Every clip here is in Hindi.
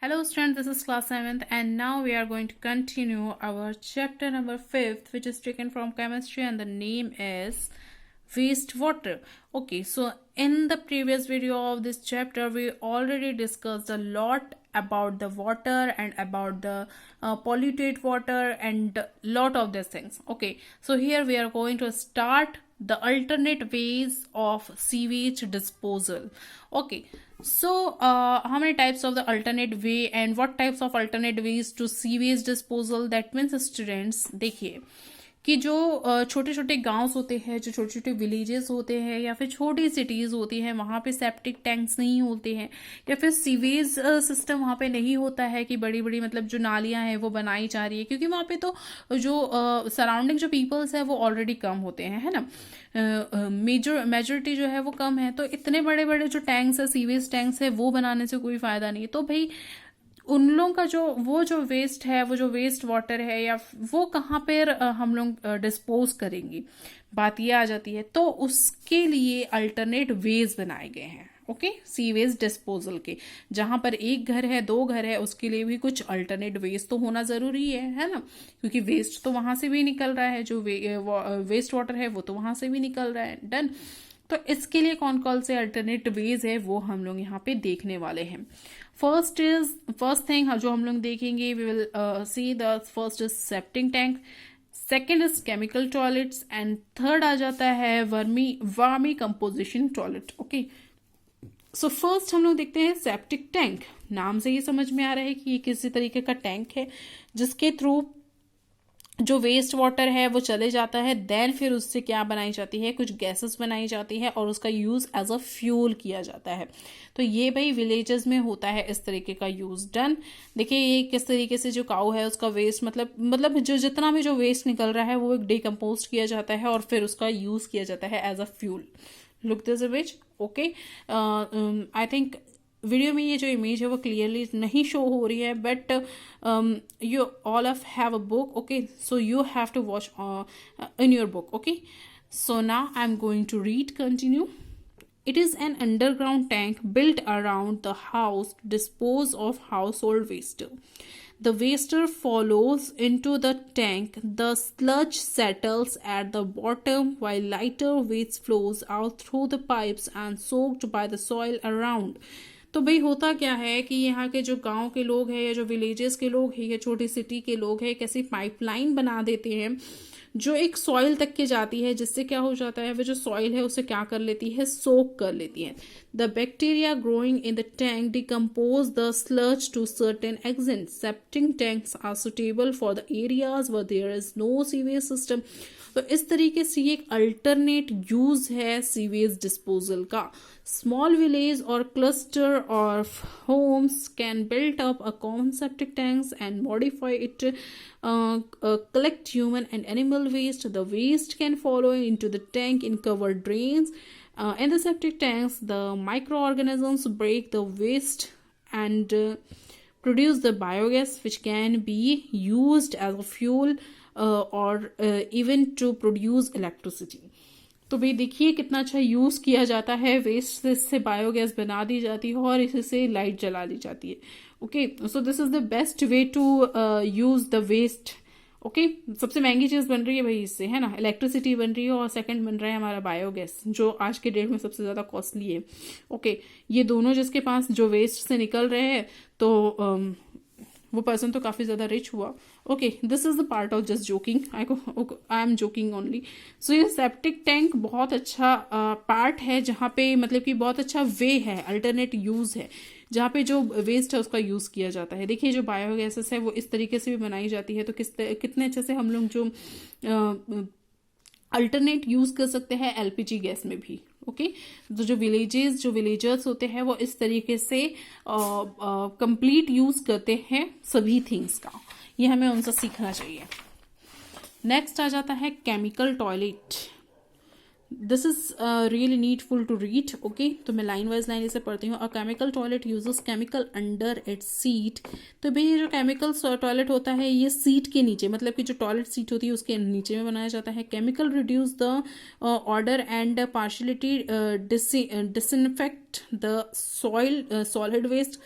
Hello students, this is class 7th and now we are going to continue our chapter number 5th, which is taken from chemistry, and the name is wastewater. Okay, so in the previous video of this chapter we already discussed a lot about the water and about the polluted water and lot of these things. Okay, so here we are going to start the alternate ways of sewage disposal. Okay, so how many types of the alternate way and what types of alternate ways to sewage disposal? That means students, देखिए कि जो छोटे छोटे गांव होते हैं, जो छोटे छोटे विलेजेस होते हैं या फिर छोटी सिटीज़ होती हैं, वहाँ पे सेप्टिक टैंक्स नहीं होते हैं या फिर सीवेज सिस्टम वहाँ पे नहीं होता है कि बड़ी बड़ी मतलब जो नालियाँ हैं वो बनाई जा रही है, क्योंकि वहाँ पे तो जो सराउंडिंग जो पीपल्स है वो ऑलरेडी कम होते हैं, है ना। मेजोरिटी जो है वो कम है, तो इतने बड़े बड़े जो टैंक्स है, सीवेज टैंक्स है, वो बनाने से कोई फ़ायदा नहीं है। तो भाई उन लोगों का जो वेस्ट है, वो जो वेस्ट वाटर है, या वो कहाँ पर हम लोग डिस्पोज करेंगे, बात ये आ जाती है। तो उसके लिए अल्टरनेट वेज बनाए गए हैं। ओके, सीवेज डिस्पोजल के, जहां पर एक घर है, दो घर है, उसके लिए भी कुछ अल्टरनेट वेस्ट तो होना जरूरी है ना, क्योंकि वेस्ट तो वहां से भी निकल रहा है, जो वेस्ट वाटर है वो तो वहां से भी निकल रहा है। डन। तो इसके लिए कौन कौन से अल्टरनेट वेज है वो हम लोग यहाँ पे देखने वाले हैं। फर्स्ट थिंग जो हम लोग देखेंगे, we will see the first is septic tank, second is chemical toilets, and third आ जाता है vermi composition toilet. Okay, so first हम लोग देखते हैं सेप्टिक टैंक। नाम से ही समझ में आ रहा है कि ये किसी तरीके का टैंक है जिसके थ्रू जो वेस्ट वाटर है वो चले जाता है। देन फिर उससे क्या बनाई जाती है, कुछ गैसेस बनाई जाती है और उसका यूज एज अ फ्यूल किया जाता है। तो ये भाई विलेजेस में होता है इस तरीके का यूज। डन। देखिए ये किस तरीके से जो काऊ है उसका वेस्ट मतलब जो जितना भी जो वेस्ट निकल रहा है वो डिकम्पोज किया जाता है और फिर उसका यूज किया जाता है as a fuel. Look this image. Okay, I think video में ये जो इमेज है वो क्लियरली नहीं शो हो रही है, but you all of have a book. Okay, so you have to watch in your book. Okay, so now I am going to read, continue. It is an underground tank built around the house to dispose of household waste. The waste follows into the tank. The sludge settles at the bottom while lighter waste flows out through the pipes and soaked by the soil around. तो भाई होता क्या है कि यहाँ के जो गांव के लोग हैं या जो विलेजेस के लोग हैं या छोटी सिटी के लोग हैं, एक ऐसी पाइपलाइन बना देते हैं जो एक सॉइल तक के जाती है, जिससे क्या हो जाता है, वो जो सॉइल है उसे क्या कर लेती है, सोक कर लेती है। The bacteria growing in the tank decompose the sludge to certain extent. Septic tanks are suitable for the areas where there is no sewage system. तो इस तरीके से ये एक अल्टरनेट यूज है सीवेज डिस्पोजल का। स्मॉल विलेज और cluster of homes can build up a common septic tanks and modify it, collect human and animal waste. The waste can follow into the tank in covered drains. In the septic tanks, the microorganisms break the waste and produce the biogas, which can be used as a fuel or even to produce electricity. तो भाई देखिए कितना अच्छा यूज किया जाता है वेस्ट से, इससे बायोगैस बना दी जाती है और इससे लाइट जला दी जाती है। Okay, so this is the best way to use the waste. Okay, सबसे महंगी चीज बन रही है भाई इससे, है ना, इलेक्ट्रिसिटी बन रही है, और सेकंड बन रहा है हमारा बायोगैस, जो आज के डेट में सबसे ज्यादा कॉस्टली है। ओके, ये दोनों जिसके पास जो वेस्ट से निकल रहे हैं, तो वो पर्सन तो काफी ज्यादा रिच हुआ। Okay, this is the part of just joking, I am joking only. So ये सेप्टिक टैंक बहुत अच्छा पार्ट है, जहाँ पे मतलब कि बहुत अच्छा वे है, अल्टरनेट यूज है, जहाँ पे जो वेस्ट है उसका यूज किया जाता है। देखिए जो बायोगैसेस है वो इस तरीके से भी बनाई जाती है, तो कितने अच्छे से हम लोग जो अल्टरनेट यूज कर सकते हैं एलपीजी गैस में भी। ओके, तो जो विलेजर्स होते हैं वो इस तरीके से कंप्लीट यूज करते हैं सभी थिंग्स का, ये हमें उनसे सीखना चाहिए। नेक्स्ट आ जाता है chemical toilet. This is really needful to read. Okay, तो मैं लाइन वाइज लाइन इसे पढ़ती हूँ। A chemical toilet uses chemical under its seat. तो भाई ये जो केमिकल टॉयलेट होता है ये सीट के नीचे, मतलब कि जो टॉयलेट सीट होती है उसके नीचे में बनाया जाता है। Chemical reduce the odour and partiality disinfect the solid waste.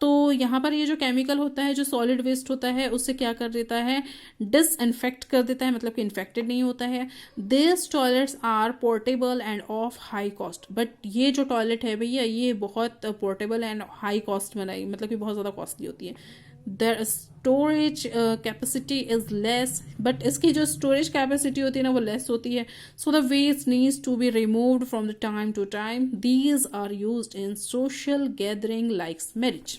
तो यहाँ पर ये जो केमिकल होता है, जो सॉलिड वेस्ट होता है, उससे क्या कर देता है, डिसइंफेक्ट कर देता है, मतलब कि इन्फेक्टेड नहीं होता है। This toilets are portable and of high cost, but ये जो टॉयलेट है भैया, ये बहुत पोर्टेबल एंड हाई कॉस्ट बनाई, मतलब कि बहुत ज़्यादा कॉस्टली होती है। Their storage capacity is less, but इसकी जो स्टोरेज कैपेसिटी होती है ना, वो लेस होती है। So the waste needs to be removed from the time to time. These are used in social gathering like marriage.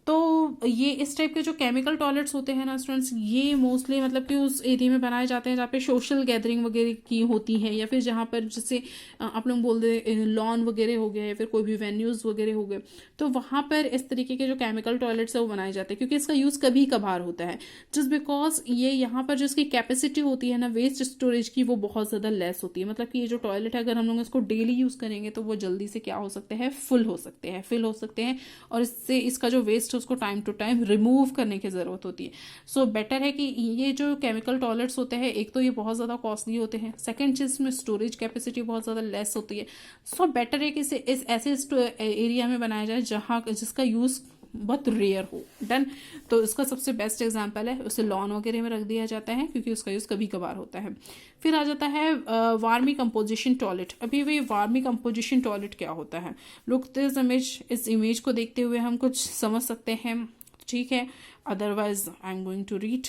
तो ये इस टाइप के जो केमिकल टॉयलेट्स होते हैं ना स्टूडेंट्स, ये मोस्टली मतलब कि उस एरिया में बनाए जाते हैं जहाँ पे सोशल गैदरिंग वगैरह की होती है, या फिर जहाँ पर जैसे आप लोग बोल दे लॉन वगैरह हो गया, या फिर कोई भी वेन्यूज़ वगैरह हो गए, तो वहाँ पर इस तरीके के जो केमिकल टॉयलेट्स है वो बनाए जाते हैं, क्योंकि इसका यूज़ कभी कभार होता है। जस्ट बिकॉज ये यहाँ पर जो इसकी कैपेसिटी होती है ना वेस्ट स्टोरेज की, वो बहुत ज़्यादा लेस होती है। मतलब कि ये जो टॉयलेट है, अगर हम लोग इसको डेली यूज़ करेंगे तो वो जल्दी से क्या हो सकते हैं, फिल हो सकते हैं, और इससे इसका जो वेस्ट है उसको टाइम टू टाइम रिमूव करने की ज़रूरत होती है। सो बेटर है कि ये जो केमिकल टॉयलेट्स होते हैं, एक तो ये बहुत ज़्यादा कॉस्टली होते हैं, सेकेंड चीज़ में स्टोरेज कैपेसिटी बहुत ज़्यादा लेस होती है। सो बेटर है कि इसे इस ऐसे एरिया में बनाया जाए जहाँ जिसका यूज़ बहुत रेयर हो। डन। तो इसका सबसे बेस्ट एग्जांपल है, उसे लॉन वगैरह में रख दिया जाता है, क्योंकि उसका यूज़ कभी कभार होता है। फिर आ जाता है वार्मी कंपोजिशन टॉयलेट। अभी वही वार्मी कंपोजिशन टॉयलेट क्या होता है, लुक दिस इमेज, इस इमेज को देखते हुए हम कुछ समझ सकते हैं, ठीक है। Otherwise I am going to read.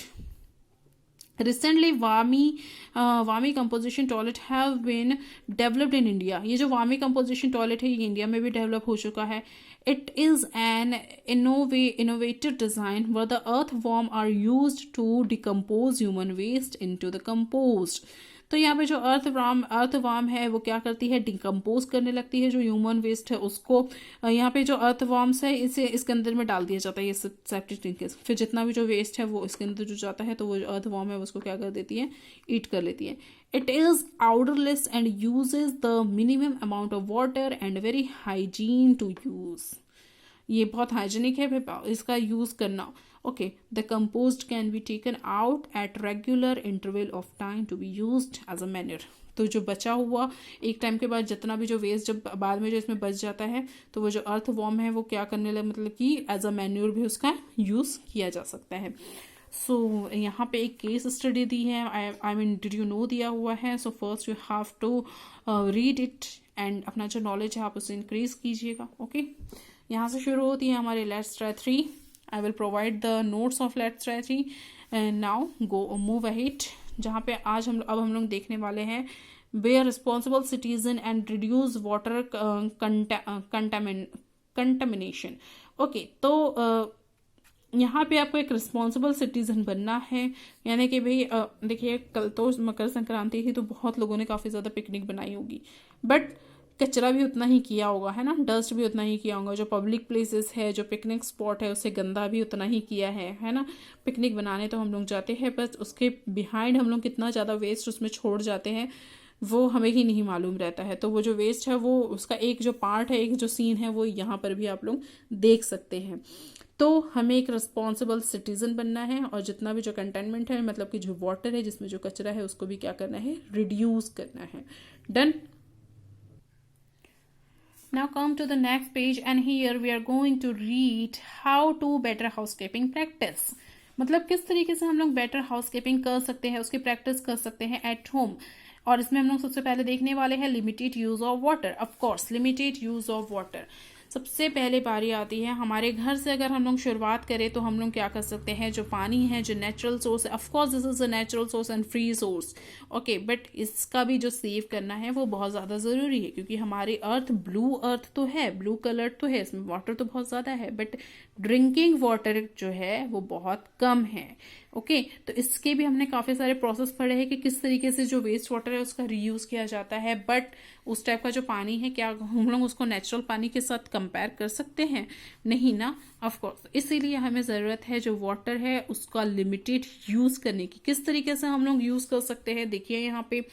Recently vermi composition toilet have been developed in India. ये जो वामी कंपोजिशन टॉयलेट है, ये इंडिया में भी डेवलप हो चुका है। It is an innovative design where the earthworm are used to decompose human waste into the compost। तो यहाँ पे जो अर्थवार्म है वो क्या करती है, डिकम्पोज करने लगती है जो ह्यूमन वेस्ट है उसको। यहाँ पे जो अर्थवार्म्स है इसे इसके अंदर में डाल दिया जाता है, ये सेप्टिक टैंक। फिर जितना भी जो वेस्ट है वो इसके अंदर जो जाता है, तो वो जो अर्थवार्म है उसको क्या कर देती है, ईट कर लेती है। It is odourless and uses the minimum amount of water and very hygiene to use. ये बहुत हाइजीनिक है इसका यूज़ करना। Okay, the compost can be taken out at regular interval of time to be used as a manure. तो जो बचा हुआ एक टाइम के बाद जितना भी जो वेस्ट जब बाद में जो इसमें बच जाता है, तो वो जो अर्थ वॉर्म है वो क्या करने लगे, मतलब कि एज अ मैन्योर भी उसका यूज़ किया जा सकता है। सो यहाँ पे एक केस स्टडी दी है, I mean did you know दिया हुआ है। सो फर्स्ट यू हैव टू रीड इट एंड अपना जो नॉलेज है आप उसे इंक्रीज कीजिएगा। ओके, यहाँ से शुरू होती है हमारी let's try 3। I will provide the notes of let's try 3 and now go move ahead, जहाँ पे आज हम लोग देखने वाले हैं be a responsible citizen and reduce water contamination. Okay, तो यहाँ पे आपको एक रिस्पॉन्सिबल सिटीजन बनना है, यानी कि भाई देखिए कल तो मकर संक्रांति थी, तो बहुत लोगों ने काफ़ी ज़्यादा पिकनिक बनाई होगी, बट कचरा भी उतना ही किया होगा, है ना, डस्ट भी उतना ही किया होगा। जो पब्लिक प्लेसेस है, जो पिकनिक स्पॉट है, उसे गंदा भी उतना ही किया है ना। पिकनिक बनाने तो हम लोग जाते हैं, बस उसके बिहाइंड हम लोग कितना ज़्यादा वेस्ट उसमें छोड़ जाते हैं वो हमें ही नहीं मालूम रहता है। तो वो जो वेस्ट है वो उसका एक जो पार्ट है, एक जो सीन है, वो यहाँ पर भी आप लोग देख सकते हैं। तो हमें एक रिस्पॉन्सिबल सिटीजन बनना है, और जितना भी जो कंटेनमेंट है, मतलब कि जो वाटर है जिसमें जो कचरा है, उसको भी क्या करना है, रिड्यूस करना है। Done. Now come to the next page and here we are going to read how to better housekeeping practice। मतलब किस तरीके से हम लोग बेटर हाउसकीपिंग कर सकते हैं, उसकी प्रैक्टिस कर सकते हैं एट होम। और इसमें हम लोग सबसे पहले देखने वाले हैं limited use of water. Of course limited use of water. सबसे पहले बारी आती है हमारे घर से। अगर हम लोग शुरुआत करें तो हम लोग क्या कर सकते हैं, जो पानी है, जो नेचुरल सोर्स है, of course this is a natural source and free source, okay, but इसका भी जो सेव करना है वो बहुत ज़्यादा ज़रूरी है, क्योंकि हमारी अर्थ ब्लू अर्थ तो है, ब्लू कलर तो है, इसमें वाटर तो बहुत ज़्यादा है, बट ड्रिंकिंग वाटर जो है वो बहुत कम है। ओके, तो इसके भी हमने काफ़ी सारे प्रोसेस पढ़े हैं कि किस तरीके से जो वेस्ट वाटर है उसका रीयूज़ किया जाता है। बट उस टाइप का जो पानी है, क्या हम लोग उसको नेचुरल पानी के साथ कंपेयर कर सकते हैं? नहीं ना, ऑफ कोर्स। इसीलिए हमें ज़रूरत है जो वाटर है उसका लिमिटेड यूज़ करने की। किस तरीके से हम लोग यूज़ कर सकते हैं, देखिए यहाँ पे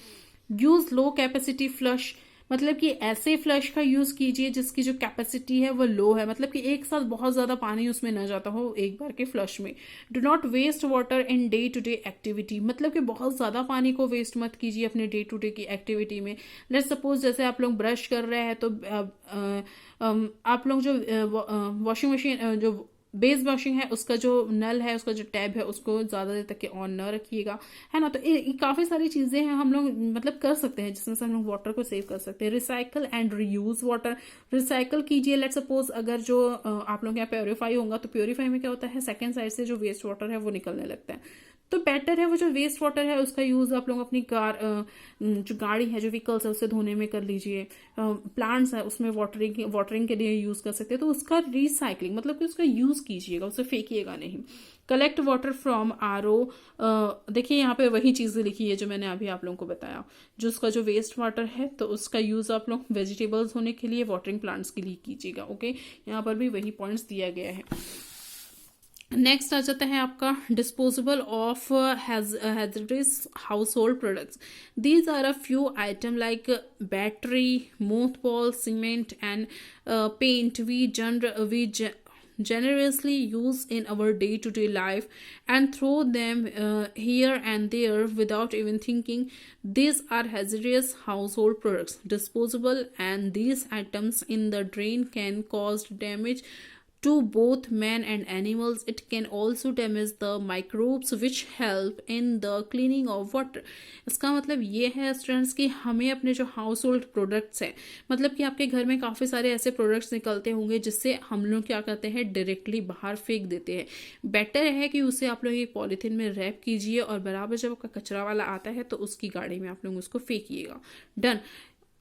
यूज़ लो कैपेसिटी फ्लश, मतलब कि ऐसे फ्लश का यूज कीजिए जिसकी जो कैपेसिटी है वो लो है, मतलब कि एक साथ बहुत ज्यादा पानी उसमें न जाता हो एक बार के फ्लश में। Do not waste water in day to day activity, मतलब कि बहुत ज्यादा पानी को वेस्ट मत कीजिए अपने डे टू डे की एक्टिविटी में। लेट सपोज जैसे आप लोग ब्रश कर रहे हैं तो आप लोग जो वॉशिंग मशीन जो बेस वॉशिंग है उसका जो नल है, उसका जो टैब है, उसको ज्यादा देर तक के ऑन न रखिएगा, है ना। तो काफी सारी चीजें हैं हम लोग मतलब कर सकते हैं जिसमें से हम लोग वाटर को सेव कर सकते हैं। Recycle and reuse water, recycle कीजिए। लेट सपोज अगर जो आप लोग यहाँ प्योरीफाई होगा तो प्योरीफाई में क्या होता है, सेकेंड साइड से जो वेस्ट वाटर है वो निकलने लगता है। तो बेटर है वो जो वेस्ट वाटर है उसका यूज आप लोग अपनी कार जो गाड़ी है, जो व्हीकल्स है, उससे धोने में कर लीजिए। प्लांट्स है उसमें वाटरिंग के लिए यूज कर सकते हैं, तो उसका रिसाइकलिंग मतलब कि उसका यूज कीजिएगा, उसे फेंकिएगा नहीं। कलेक्ट वाटर फ्रॉम आरओ, देखिए यहाँ पे वही चीजें लिखी है जो मैंने अभी आप लोगों को बताया। जो उसका जो वेस्ट वाटर है तो उसका यूज आप लोग वेजिटेबल्स होने के लिए, वाटरिंग प्लांट्स के लिए कीजिएगा। ओके, यहाँ पर भी वही पॉइंट्स दिया गया है। नेक्स्ट आ जाता है आपका disposable of hazardous household products. These are a few item like battery, mothball, cement and paint we generously use in our day-to-day life and throw them here and there without even thinking. These are hazardous household products, disposable, and these items in the drain can cause damage to both man and animals. It can also damage the microbes which help in the cleaning of water. इसका मतलब ये है स्टूडेंट्स कि हमें अपने जो हाउस होल्ड प्रोडक्ट्स हैं, मतलब कि आपके घर में काफ़ी सारे ऐसे प्रोडक्ट्स निकलते होंगे जिससे हम लोग क्या करते हैं, डायरेक्टली बाहर फेंक देते हैं। बेटर है कि उसे आप लोग एक पॉलीथीन में रैप कीजिए और बराबर जब आपका कचरा वाला आता है तो उसकी गाड़ी में आप लोग उसको फेंकिएगा। डन।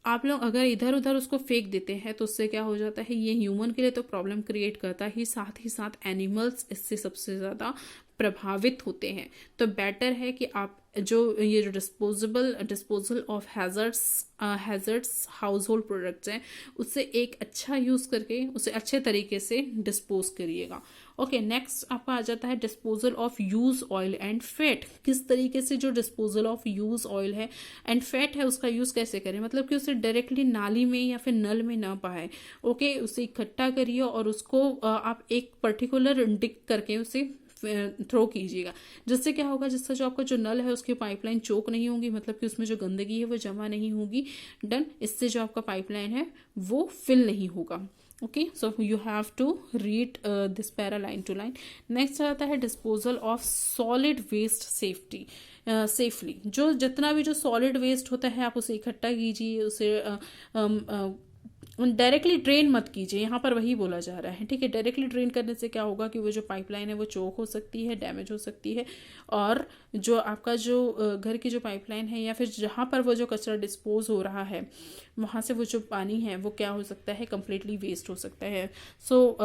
आप लोग अगर इधर उधर उसको फेंक देते हैं तो उससे क्या हो जाता है, ये ह्यूमन के लिए तो प्रॉब्लम क्रिएट करता ही, साथ ही साथ एनिमल्स इससे सबसे ज़्यादा प्रभावित होते हैं। तो बेटर है कि आप जो ये जो disposal of hazards house hold products हैं उससे एक अच्छा यूज़ करके उसे अच्छे तरीके से डिस्पोज करिएगा। ओके, नेक्स्ट आपका आ जाता है disposal of use oil and fat. किस तरीके से जो डिस्पोजल ऑफ यूज ऑयल है एंड फैट है उसका यूज कैसे करें, मतलब कि उसे डायरेक्टली नाली में या फिर नल में ना बहाएं। ओके, उसे इकट्ठा करिए और उसको आप एक पर्टिकुलर डिक करके उसे थ्रो कीजिएगा। जिससे क्या होगा, जिससे जो आपका जो नल है उसकी पाइपलाइन चोक नहीं होगी, मतलब कि उसमें जो गंदगी है वो जमा नहीं होगी। डन। इससे जो आपका पाइपलाइन है वो फिल नहीं होगा। Okay, so you have to read this para line to line. Next आता है disposal of solid waste safely. जो जितना भी जो सॉलिड वेस्ट होता है आप उसे इकट्ठा कीजिए, उसे डायरेक्टली ड्रेन मत कीजिए, यहाँ पर वही बोला जा रहा है। ठीक है, डायरेक्टली ड्रेन करने से क्या होगा कि वो जो पाइपलाइन है वो चोक हो सकती है, डैमेज हो सकती है, और जो आपका जो घर की जो पाइपलाइन है या फिर जहाँ पर वो जो कचरा डिस्पोज हो रहा है वहाँ से वो जो पानी है वो क्या हो सकता है, कंप्लीटली वेस्ट हो सकता है। So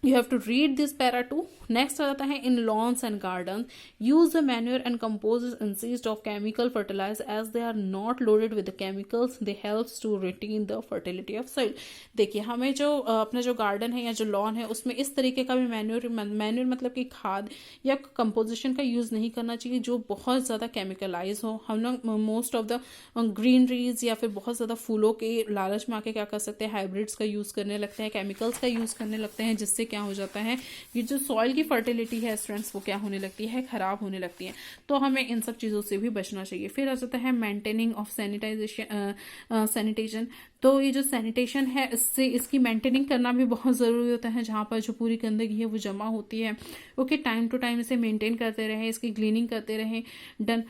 you have to read this para too. Next आता है in lawns and garden use the manure and compost instead of chemical fertiliser as they are not loaded with chemicals, they helps to retain the fertility of soil. देखिए, हमें जो अपना जो गार्डन है या जो लॉन है उसमें इस तरीके का भी मैन्योर मतलब कि खाद या कंपोजिशन का यूज नहीं करना चाहिए जो बहुत ज्यादा केमिकलाइज हो। हम लोग मोस्ट ऑफ द ग्रीनरीज या फिर बहुत ज्यादा फूलों के लालच में आके क्या कर सकते हैं, हाइब्रिड्स का यूज करने लगते हैं, केमिकल्स का यूज करने लगते हैं, जिससे क्या हो जाता है, ये जो सॉइल की फर्टिलिटी है स्टूडेंट्स वो क्या होने लगती है, खराब होने लगती है। तो हमें इन सब चीजों से भी बचना चाहिए। फिर आ जाता है मेंटेनिंग ऑफ सैनिटेशन। तो ये जो सैनिटेशन है इससे इसकी मेंटेनिंग करना भी बहुत ज़रूरी होता है। जहाँ पर जो पूरी गंदगी है वो जमा होती है, ओके, टाइम टू टाइम इसे मेंटेन करते रहें, इसकी क्लीनिंग करते रहें। डन।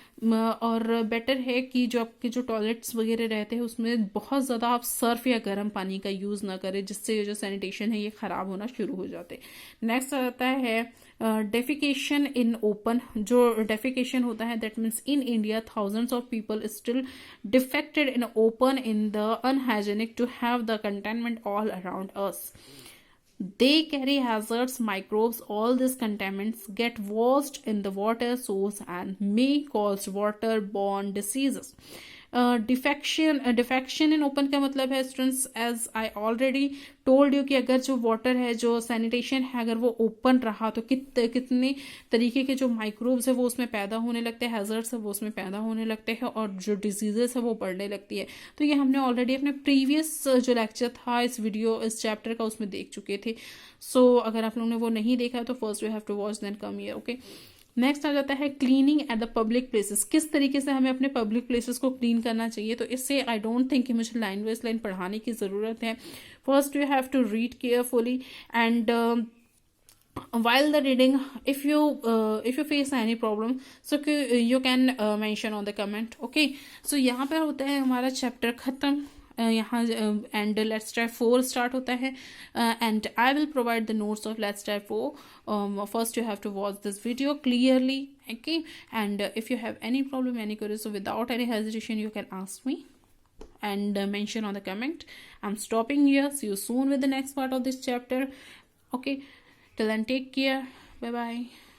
और बेटर है कि जो आपके जो टॉयलेट्स वगैरह रहते हैं उसमें बहुत ज़्यादा आप सर्फ या गर्म पानी का यूज़ ना करें, जिससे जो सैनिटेशन है ये ख़राब होना शुरू हो जाते। नेक्स्ट आता है डेफिकेशन इन ओपन। जो डेफिकेशन होता है that means in India thousands of people still defected in open in the unhygienic to have the containment all around us. They carry hazards, microbes. All these contaminants get washed in the water source and may cause waterborne diseases. Defecation in open का मतलब है students, as I already told you, कि अगर जो वाटर है, जो सैनिटेशन है, अगर वो ओपन रहा तो कितने तरीके के जो माइक्रोब्स है वो उसमें पैदा होने लगते हैं, हैजर्ड्स है वो उसमें पैदा होने लगते हैं, और जो डिजीजेस है वो बढ़ने लगती है। तो ये हमने ऑलरेडी अपने प्रीवियस जो लेक्चर था इस चैप्टर का उसमें देख चुके थे। सो अगर आप लोगों ने वो नहीं देखा तो first you have to watch then come here. Okay, next आ जाता है cleaning at the public places. किस तरीके से हमें अपने पब्लिक प्लेसेस को क्लीन करना चाहिए। तो इससे आई डोंट थिंक कि मुझे लाइन वाइज लाइन पढ़ाने की ज़रूरत है। First you have to read carefully and while the reading, if you face any problem, so you can mention on the comment. Okay, so यहाँ पर होता है हमारा चैप्टर खत्म। यहाँ एंड लेट्स ट्राई 4 स्टार्ट होता है, and I will provide the notes of let's try 4। First you have to watch this video clearly, okay, and if you have any problem, any query, so without any hesitation you can ask me and mention on the comment. I'm stopping here. See you soon with the next part of this chapter. Okay, till then, take care. Bye bye.